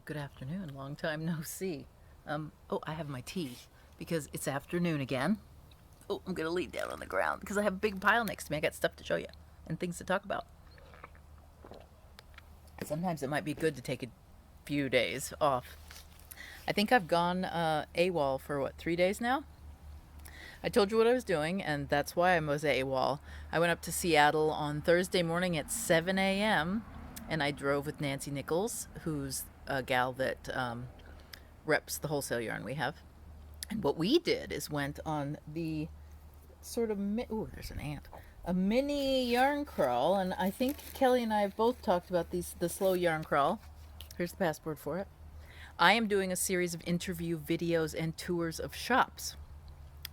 Good afternoon. Long time no see. Oh, I have my tea because it's afternoon again. Oh, I'm gonna lay down on the ground because I have a big pile next to me. I got stuff to show you and things to talk about. Sometimes it might be good to take a few days off. I think I've gone AWOL for what, 3 days now? I told you what I was doing, and that's why I was AWOL. I went up to Seattle on Thursday morning at 7 a.m., and I drove with Nancy Nichols, who's a gal that reps the wholesale yarn we have. And what we did is went on the sort of ooh, there's an ant. A mini yarn crawl, and I think Kelly and I have both talked about the slow yarn crawl. Here's the passport for it. I am doing a series of interview videos and tours of shops.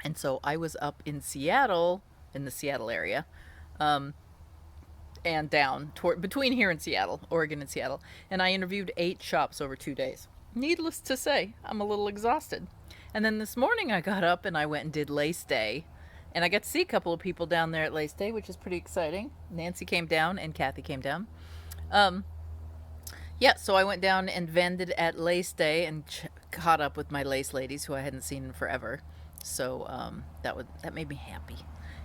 And so I was up in Seattle, in the Seattle area, and down toward between here and Seattle, Oregon and Seattle, and I interviewed 8 shops over 2 days. Needless to say, I'm a little exhausted. And then this morning I got up and I went and did Lace Day. And I got to see a couple of people down there at Lace Day, which is pretty exciting. Nancy came down and Kathy came down. Yeah, so I went down and vended at Lace Day and caught up with my lace ladies who I hadn't seen in forever. So that made me happy.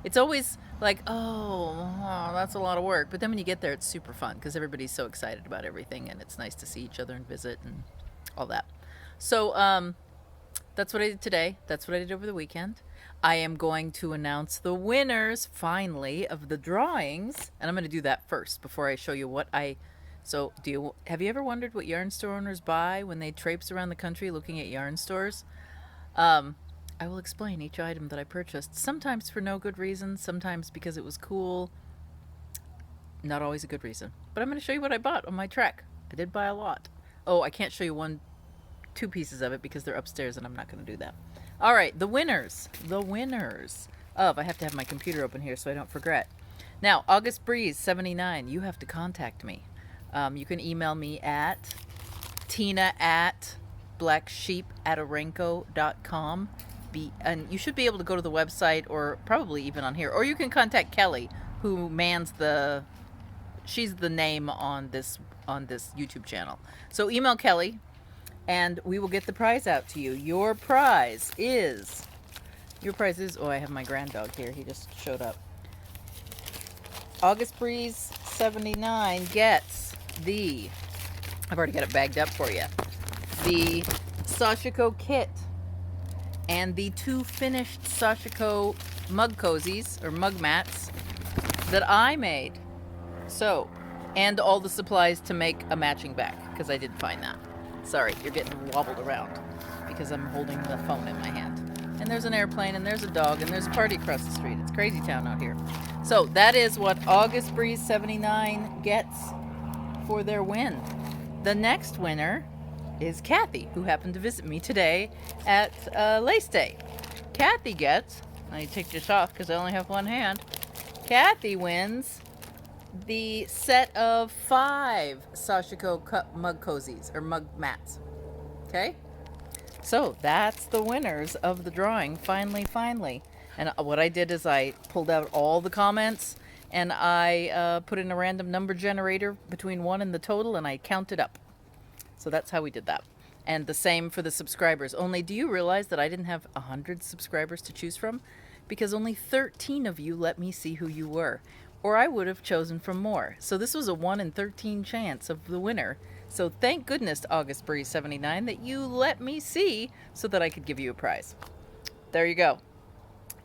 It's always like, oh, that's a lot of work. But then when you get there, it's super fun because everybody's so excited about everything, and it's nice to see each other and visit and all that. So that's what I did today. That's what I did over the weekend. I am going to announce the winners, finally, of the drawings. And I'm going to do that first before I show you what I... So, have you ever wondered what yarn store owners buy when they traipse around the country looking at yarn stores? I will explain each item that I purchased, sometimes for no good reason, sometimes because it was cool. Not always a good reason. But I'm going to show you what I bought on my trek. I did buy a lot. Oh, I can't show you two pieces of it because they're upstairs and I'm not going to do that. All right, the winners. The winners of... I have to have my computer open here so I don't forget. Now, August Breeze 79, you have to contact me. You can email me at tina@blacksheep@arenco.com. And you should be able to go to the website or probably even on here. Or you can contact Kelly, who mans she's the name on this YouTube channel. So email Kelly and we will get the prize out to you. Your prize is, oh, I have my grand dog here. He just showed up. August Breeze 79 gets I've already got it bagged up for you, the Sashiko kit and the 2 finished Sashiko mug cozies or mug mats that I made. So, and all the supplies to make a matching bag because I did find that. Sorry, you're getting wobbled around because I'm holding the phone in my hand. And there's an airplane and there's a dog and there's a party across the street. It's crazy town out here. So that is what August Breeze 79 gets for their win. The next winner is Kathy, who happened to visit me today at Lace Day. Kathy gets, I need to take this off because I only have one hand. Kathy wins the set of 5 Sashiko mug cozies or mug mats. Okay? So that's the winners of the drawing, finally. And what I did is I pulled out all the comments and I put in a random number generator between 1 and the total and I counted up. So that's how we did that. And the same for the subscribers. Only, do you realize that I didn't have 100 subscribers to choose from? Because only 13 of you let me see who you were. Or I would have chosen from more. So this was a 1 in 13 chance of the winner. So thank goodness, August Breeze 79, that you let me see so that I could give you a prize. There you go.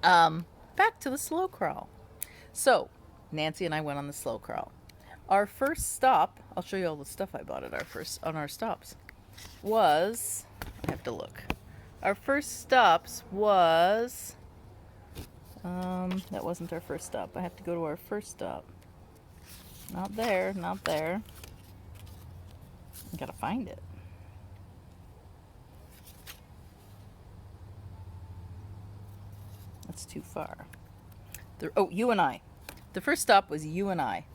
Back to the slow crawl. So Nancy and I went on the slow crawl. Our first stop, I'll show you all the stuff I bought at our stops, was, I have to look. Our first stops was, that wasn't our first stop. I have to go to our first stop. Not there. I gotta find it. That's too far. UNI. The first stop was UNI.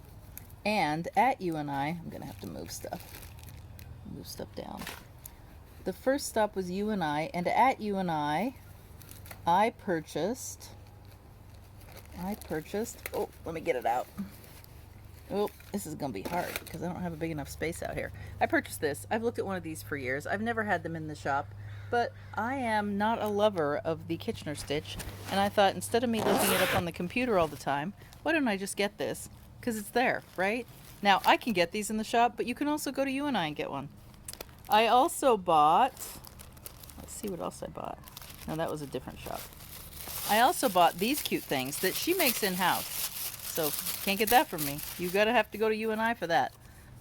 And at UNI, I'm going to have to move stuff down. The first stop was UNI, and at UNI, I purchased, oh, let me get it out. Oh, this is going to be hard because I don't have a big enough space out here. I purchased this. I've looked at one of these for years. I've never had them in the shop, but I am not a lover of the Kitchener stitch, and I thought instead of me looking it up on the computer all the time, why don't I just get this? Because it's there, right? Now, I can get these in the shop, but you can also go to UNI and get one. I also bought, let's see what else I bought. No, that was a different shop. I also bought these cute things that she makes in-house. So can't get that from me. You gotta have to go to UNI for that.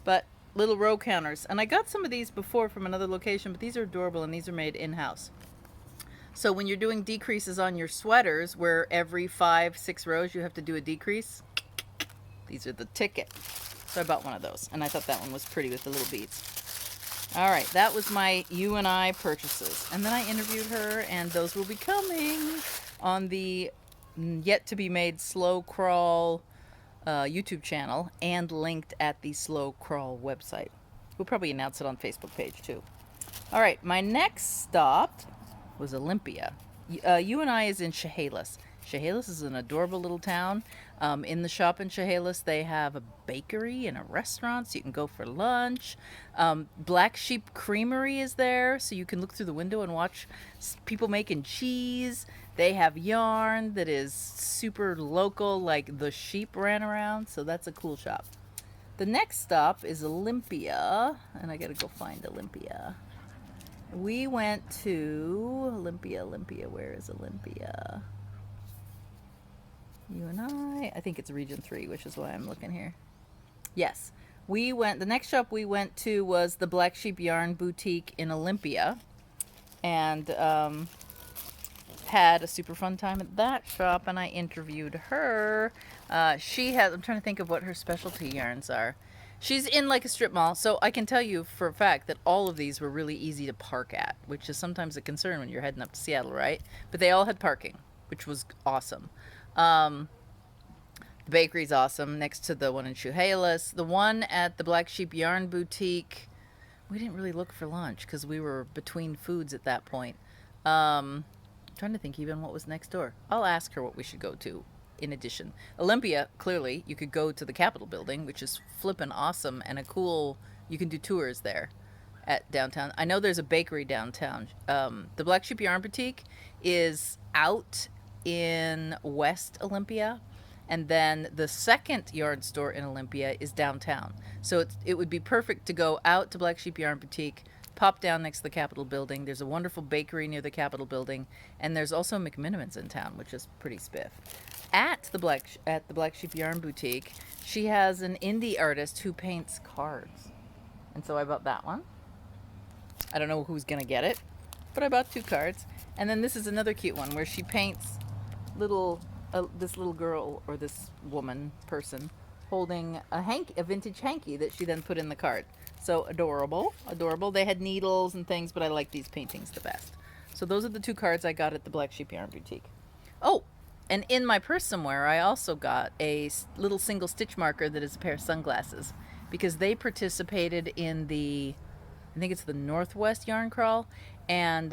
But little row counters. And I got some of these before from another location, but these are adorable and these are made in-house. So when you're doing decreases on your sweaters, where every 5-6 rows you have to do a decrease, these are the ticket. So I bought one of those, and I thought that one was pretty with the little beads. All right, that was my UNI purchases. And then I interviewed her, and those will be coming on the yet to be made Slow Crawl YouTube channel and linked at the Slow Crawl website. We'll probably announce it on Facebook page too. All right, my next stop was Olympia. UNI is in Chehalis. Chehalis is an adorable little town. In the shop in Chehalis, they have a bakery and a restaurant, so you can go for lunch. Black Sheep Creamery is there, so you can look through the window and watch people making cheese. They have yarn that is super local, like the sheep ran around, so that's a cool shop. The next stop is Olympia, and I gotta go find Olympia. We went to Olympia, where is Olympia? UNI, I think it's Region 3, which is why I'm looking here. Yes, we went, the next shop we went to was the Black Sheep Yarn Boutique in Olympia, and had a super fun time at that shop, and I interviewed her. She has, I'm trying to think of what her specialty yarns are. She's in like a strip mall, so I can tell you for a fact that all of these were really easy to park at, which is sometimes a concern when you're heading up to Seattle, right? But they all had parking, which was awesome. The bakery's awesome, next to the one in Chehalis. The one at the Black Sheep Yarn Boutique, we didn't really look for lunch because we were between foods at that point. I'm trying to think even what was next door. I'll ask her what we should go to in addition. Olympia, clearly, you could go to the Capitol building, which is flippin' awesome and a cool, you can do tours there at downtown. I know there's a bakery downtown. The Black Sheep Yarn Boutique is out in West Olympia, and then the second yarn store in Olympia is downtown. So it would be perfect to go out to Black Sheep Yarn Boutique, pop down next to the Capitol building. There's a wonderful bakery near the Capitol building, and there's also McMinimans in town, which is pretty spiff. At the Black Sheep Yarn Boutique, she has an indie artist who paints cards, and so I bought that one. I don't know who's gonna get it, but I bought 2 cards. And then this is another cute one where she paints this little girl or this woman person holding a vintage hanky that she then put in the card. So adorable. They had needles and things, but I like these paintings the best. So those are the 2 cards I got at the Black Sheep Yarn Boutique. Oh, and in my purse somewhere, I also got a little single stitch marker that is a pair of sunglasses, because they participated in I think it's the Northwest Yarn Crawl, and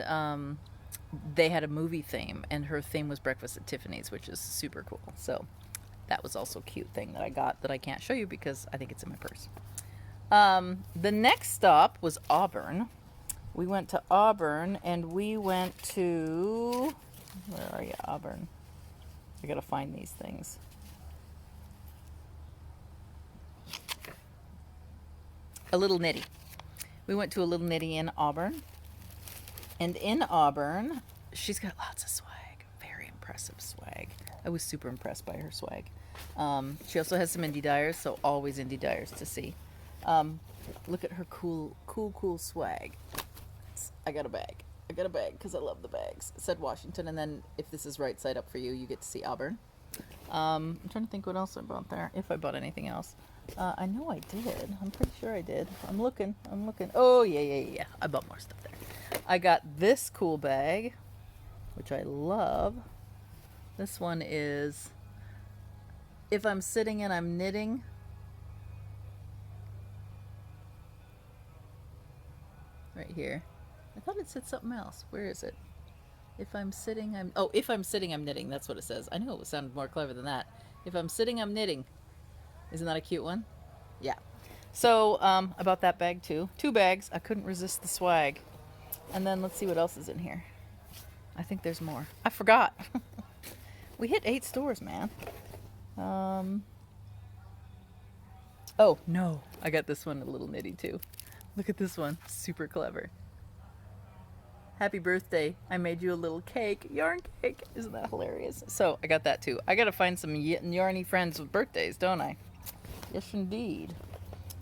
they had a movie theme, and her theme was Breakfast at Tiffany's, which is super cool. So that was also a cute thing that I got that I can't show you because I think it's in my purse. The next stop was Auburn. We went to Auburn, and we went to, where are you, Auburn? I gotta find these things. A Little Nitty. We went to A Little Nitty in Auburn. And in Auburn, she's got lots of swag. Very impressive swag. I was super impressed by her swag. She also has some indie dyers, so always indie dyers to see. Look at her cool swag. I got a bag because I love the bags. It said Washington, and then if this is right side up for you, you get to see Auburn. I'm trying to think what else I bought there, if I bought anything else. I know I did. I'm pretty sure I did. I'm looking. Oh, yeah. I bought more stuff there. I got this cool bag, which I love. This one is If I'm Sitting and I'm Knitting. Right here. I thought it said something else. Where is it? If I'm sitting, I'm knitting. That's what it says. I knew it sounded more clever than that. If I'm sitting, I'm knitting. Isn't that a cute one? Yeah. So I bought that bag too. 2 bags. I couldn't resist the swag. And then let's see what else is in here. I think there's more. I forgot. We hit 8 stores, man. Oh, no. I got this one a little nitty too. Look at this one. Super clever. Happy birthday. I made you a little cake. Yarn cake. Isn't that hilarious? So I got that too. I got to find some yarny friends with birthdays, don't I? Yes, indeed.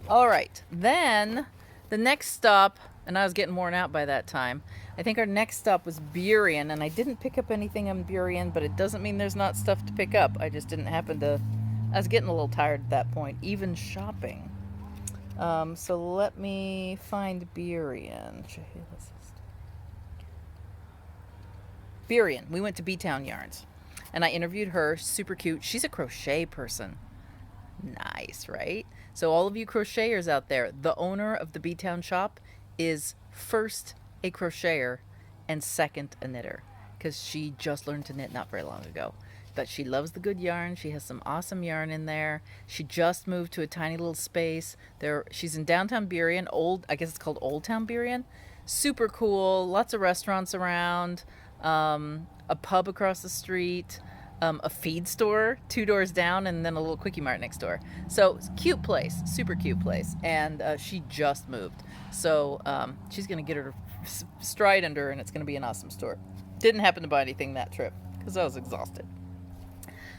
All right. Then the next stop, and I was getting worn out by that time. I think our next stop was Burien, and I didn't pick up anything on Burien, but it doesn't mean there's not stuff to pick up. I just didn't happen to. I was getting a little tired at that point, even shopping. So let me find Burien. Burien. We went to B-Town Yarns, and I interviewed her. Super cute. She's a crochet person. Nice, right? So all of you crocheters out there, the owner of the B-Town shop is first a crocheter and second a knitter, because she just learned to knit not very long ago. But she loves the good yarn. She has some awesome yarn in there. She just moved to a tiny little space. She's in downtown Burien, I guess it's called Old Town Burien. Super cool. Lots of restaurants around. A pub across the street. A feed store 2 doors down, and then a little quickie mart next door. So cute place, super cute place. And she just moved, so she's gonna get her stride under her, and it's gonna be an awesome store. Didn't happen to buy anything that trip because I was exhausted.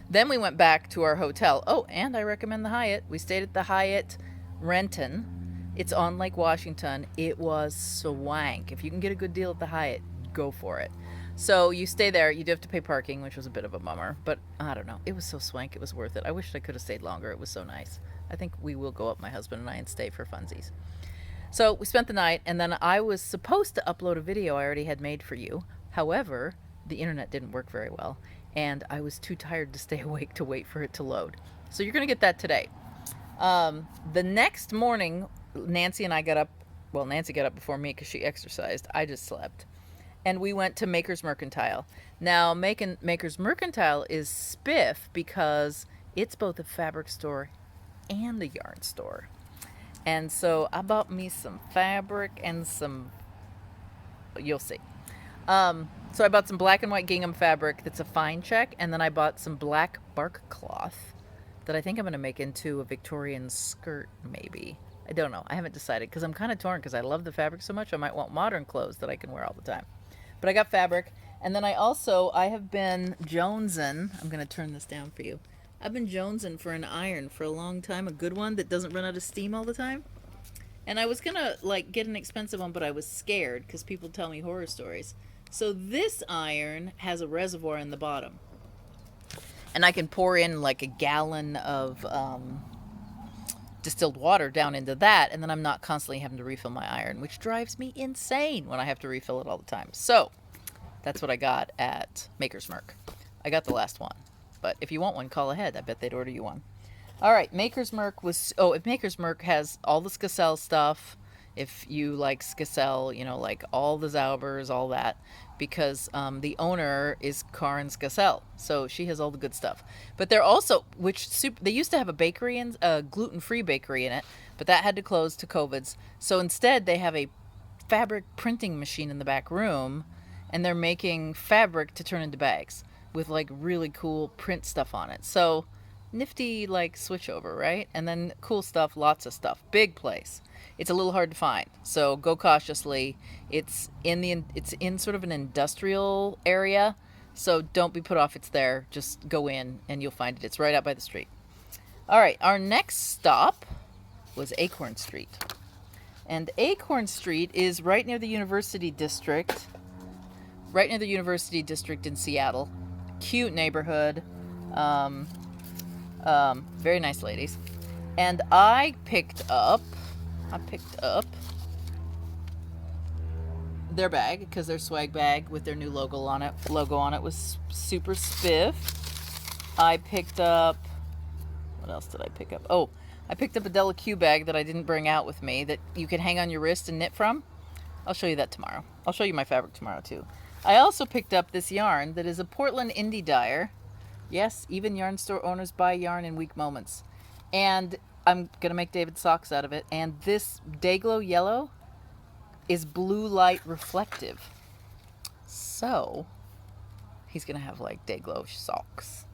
Then we went back to our hotel. Oh, and I recommend the Hyatt. We stayed at the Hyatt Renton. It's on Lake Washington. It was swank. If you can get a good deal at the Hyatt, go for it. So you stay there. You do have to pay parking, which was a bit of a bummer, but I don't know. It was so swank. It was worth it. I wish I could have stayed longer. It was so nice. I think we will go up, my husband and I, and stay for funsies. So we spent the night, and then I was supposed to upload a video I already had made for you. However, the internet didn't work very well, and I was too tired to stay awake to wait for it to load. So you're going to get that today. The next morning, Nancy and I got up. Well, Nancy got up before me because she exercised. I just slept. And we went to Maker's Mercantile. Now, Maker's Mercantile is spiff because it's both a fabric store and a yarn store. And so I bought me some fabric and some, you'll see. So I bought some black and white gingham fabric that's a fine check, and then I bought some black bark cloth that I think I'm going to make into a Victorian skirt, maybe. I don't know. I haven't decided because I'm kind of torn because I love the fabric so much. I might want modern clothes that I can wear all the time. But I got fabric, and then I have been jonesing. I'm going to turn this down for you. I've been jonesing for an iron for a long time, a good one that doesn't run out of steam all the time. And I was going to get an expensive one, but I was scared because people tell me horror stories. So this iron has a reservoir in the bottom. And I can pour in like a gallon of distilled water down into that, and then I'm not constantly having to refill my iron, which drives me insane when I have to refill it all the time. So that's what I got at Maker's Merc. I got the last one, but if you want one, call ahead. I bet they'd order you one. All right, Maker's Merc if Maker's Merc has all the Skacel stuff, if you like Skacel, like all the Zaubers, all that, because the owner is Karen Skacel, so she has all the good stuff. But they're also, they used to have a bakery, a gluten-free bakery in it, but that had to close to COVID's. So instead, they have a fabric printing machine in the back room, and they're making fabric to turn into bags with really cool print stuff on it. So nifty switch over, right? And then cool stuff, lots of stuff. Big place. It's a little hard to find, so go cautiously. It's in sort of an industrial area, so don't be put off it's there. Just go in and you'll find it. It's right out by the street. All right, our next stop was Acorn Street. And Acorn Street is right near the University District. Right near the University District in Seattle. Cute neighborhood. Very nice ladies. And I picked up their bag, because their swag bag with their new logo on it was super spiff. I picked up, what else did I pick up? Oh, I picked up a Della Q bag that I didn't bring out with me that you can hang on your wrist and knit from. I'll show you that tomorrow. I'll show you my fabric tomorrow too. I also picked up this yarn that is a Portland indie dyer. Yes, even yarn store owners buy yarn in weak moments. And I'm gonna make David socks out of it. And this Dayglow yellow is blue light reflective. So he's gonna have like Dayglow socks.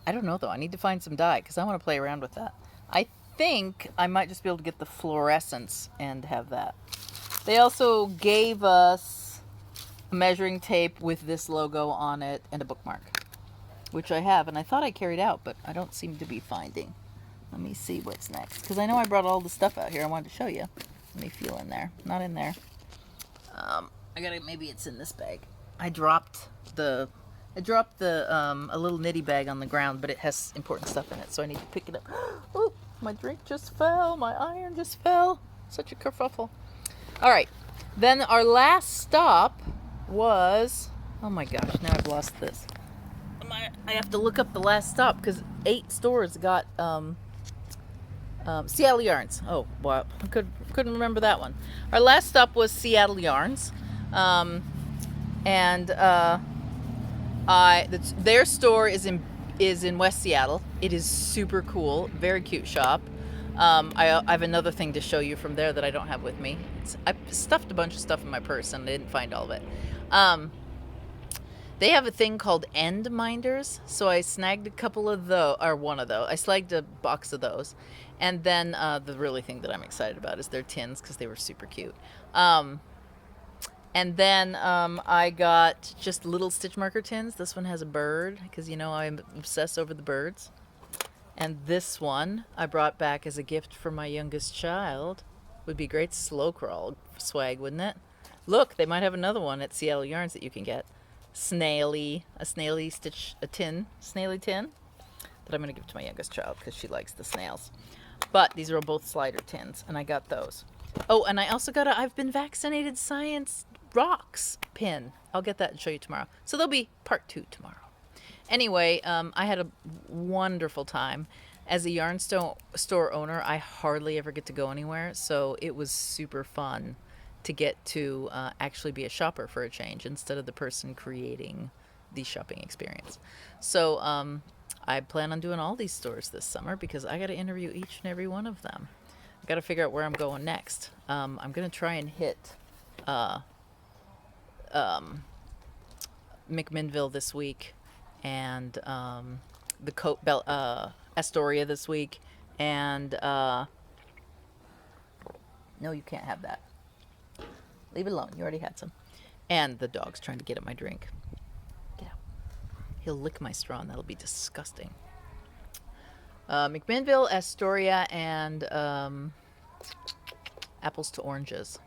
I don't know though. I need to find some dye because I want to play around with that. I think I might just be able to get the fluorescence and have that. They also gave us a measuring tape with this logo on it and a bookmark, which I have, and I thought I carried out, but I don't seem to be finding. Let me see what's next, because I know I brought all the stuff out here I wanted to show you. Let me feel in there. Not in there. I gotta, maybe it's in this bag. I dropped a little nitty bag on the ground, but it has important stuff in it, so I need to pick it up. Oh, my drink just fell. My iron just fell. Such a kerfuffle. All right. Then our last stop was, oh my gosh, now I've lost this. I have to look up the last stop because 8 stores got Seattle Yarns. Oh, wow. I couldn't remember that one. Our last stop was Seattle Yarns. Their store is in West Seattle. It is super cool. Very cute shop. I have another thing to show you from there that I don't have with me. I stuffed a bunch of stuff in my purse and I didn't find all of it. They have a thing called end minders, so I snagged a couple of those, or one of those. I snagged a box of those, and then the really thing that I'm excited about is their tins because they were super cute. And then I got just little stitch marker tins. This one has a bird because you know I'm obsessed over the birds. And this one I brought back as a gift for my youngest child. Would be great slow crawl swag, wouldn't it? Look, they might have another one at Seattle Yarns that you can get. A snaily tin that I'm going to give to my youngest child because she likes the snails. But these are both slider tins, and I got those. Oh, and I also got a I've been vaccinated science rocks pin. I'll get that and show you tomorrow. So there'll be part 2 tomorrow. Anyway, I had a wonderful time. As a yarn store owner, I hardly ever get to go anywhere, so it was super fun to get to actually be a shopper for a change instead of the person creating the shopping experience. So I plan on doing all these stores this summer because I got to interview each and every one of them. I got to figure out where I'm going next. I'm going to try and hit McMinnville this week and the Astoria this week. And no, you can't have that. Leave it alone. You already had some. And the dog's trying to get at my drink. Get out. He'll lick my straw and that'll be disgusting. McMinnville, Astoria, and Apples to Oranges,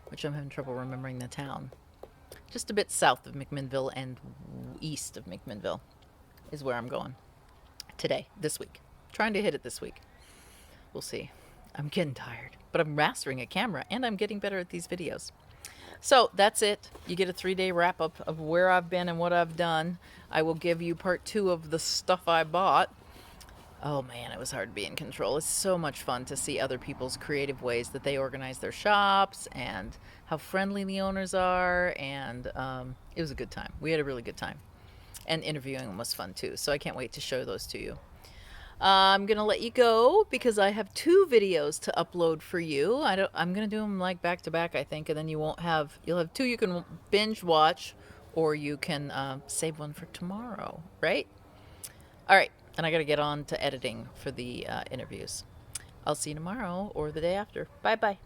which I'm having trouble remembering the town. Just a bit south of McMinnville and east of McMinnville is where I'm going this week. Trying to hit it this week. We'll see. I'm getting tired, but I'm mastering a camera and I'm getting better at these videos. So that's it. You get a 3-day wrap up of where I've been and what I've done. I will give you part 2 of the stuff I bought. Oh man, it was hard to be in control. It's so much fun to see other people's creative ways that they organize their shops and how friendly the owners are. And it was a good time. We had a really good time. And interviewing them was fun too. So I can't wait to show those to you. I'm going to let you go because I have 2 videos to upload for you. I'm going to do them like back to back, I think, and then you'll have 2 you can binge watch or you can save one for tomorrow, right? All right. And I got to get on to editing for the interviews. I'll see you tomorrow or the day after. Bye-bye.